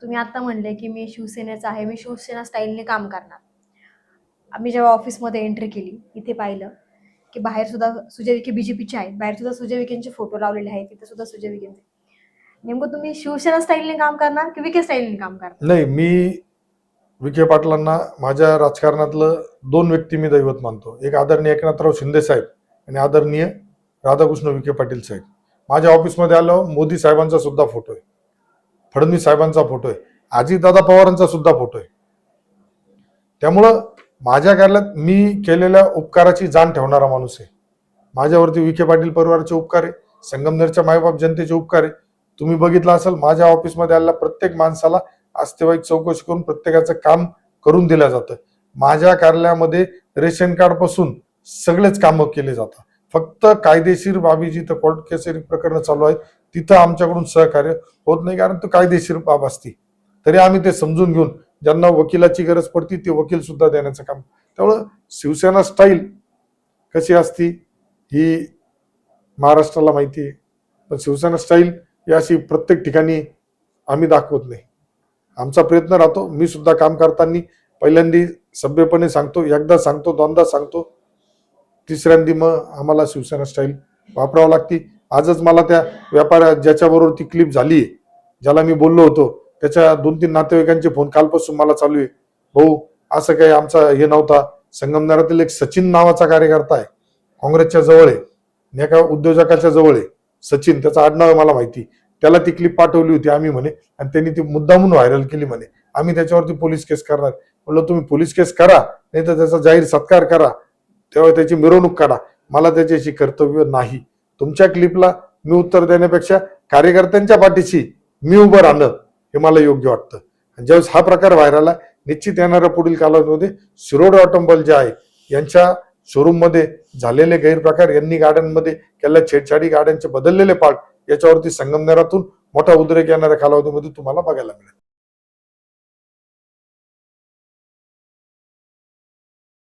तुम्ही आता म्हणले की मी शिवसेनेचा आहे, मी शिवसेना स्टाईलने काम करणार. आम्ही जेव्हा ऑफिसमध्ये एंट्री केली, इथे पाहिलं की बाहेर सुद्धा सुजय विखे बीजेपीचे आहेत, बाहेर सुद्धा सुजय विखेंचे फोटो लावलेले आहेत, तिथे सुद्धा सुजय विखेंचे. नेमकं तुम्ही शिवसेना स्टाईलने काम करणार की विखे स्टाईलने काम करणार? नाही, मी विखे पाटलांना माझ्या राजकारणातलं दोन व्यक्ती मी दैवत मानतो. एक आदरणीय एकनाथराव शिंदे साहेब आणि आदरणीय राधाकृष्ण विखे पाटील साहेब. माझ्या ऑफिसमध्ये आलो, मोदी साहेबांचा सुद्धा फोटो आहे, फडणवीस साहेबांचा फोटो आहे, अजितदादा पवारांचा सुद्धा फोटो आहे. त्यामुळं माझ्या कार्यालयात मी केलेल्या उपकाराची जाण ठेवणारा माणूस आहे. माझ्यावरती विखे पाटील परिवाराचे उपकार आहे, संगमनेरच्या मायबाप जनतेचे उपकार आहे. तुम्ही बघितलं असेल, माझ्या ऑफिसमध्ये आलेल्या प्रत्येक माणसाला आस्तेवाईक चौकशी करून प्रत्येकाचं काम करून दिलं जातं. माझ्या कार्यालयामध्ये रेशन कार्ड पासून सगळेच कामं केले जातात. फक्त कायदेशीर बाबी जिथं कोर्ट केसरी प्रकरण चालू आहेत तिथं आमच्याकडून सहकार्य होत नाही, कारण तो कायदेशीर बाब असती. तरी आम्ही ते समजून घेऊन ज्यांना वकिलाची गरज पडती ते वकील सुद्धा देण्याचं काम. त्यामुळं शिवसेना स्टाईल कशी असती ही महाराष्ट्राला माहिती आहे, पण शिवसेना स्टाईल ही अशी प्रत्येक ठिकाणी आम्ही दाखवत नाही. आमचा प्रयत्न राहतो. मी सुद्धा काम करताना पहिल्यांदा सभ्यपणे सांगतो, एकदा सांगतो, दोनदा सांगतो, तिसऱ्यांदी मग आम्हाला शिवसेना स्टाईल वापरावं लागते. आजच मला त्या व्यापाऱ्या ज्याच्याबरोबर ती क्लिप झाली, ज्याला मी बोललो होतो, त्याच्या 2-3 नातेवाईकांचे फोन कालपासून मला चालू आहे. भाऊ, असं काही आमचा हे नव्हता. संगमनेरातील एक सचिन नावाचा कार्यकर्ता आहे, काँग्रेसच्या जवळ आहे, एका उद्योजकाच्या जवळ आहे सचिन, त्याचं आडनाव आहे मला माहिती. त्याला ती क्लिप पाठवली होती आम्ही म्हणे, आणि त्यांनी ती मुद्दामून व्हायरल केली म्हणे. आम्ही त्याच्यावरती पोलीस केस करणार. म्हणलं तुम्ही पोलीस केस करा, नाही तर त्याचा जाहीर सत्कार करा, तेव्हा त्याची मिरवणूक काढा. मला त्याच्याशी कर्तव्य नाही. तुमच्या क्लिपला मी उत्तर देण्यापेक्षा कार्यकर्त्यांच्या पाठीशी मी उभं राहणं हे मला योग्य वाटतं. आणि ज्यावेळेस हा प्रकार व्हायरल आहे, निश्चित येणाऱ्या पुढील कालावधीमध्ये शिरोड ऑटोमोबाईल जे आहे यांच्या शोरूम मध्ये झालेले गैरप्रकार, यांनी गाड्यांमध्ये केलेल्या छेडछाडी, गाड्यांचे बदललेले पार्ट, याच्यावरती संगमनेरातून मोठा उद्रेक येणाऱ्या कालावधीमध्ये तुम्हाला बघायला मिळेल.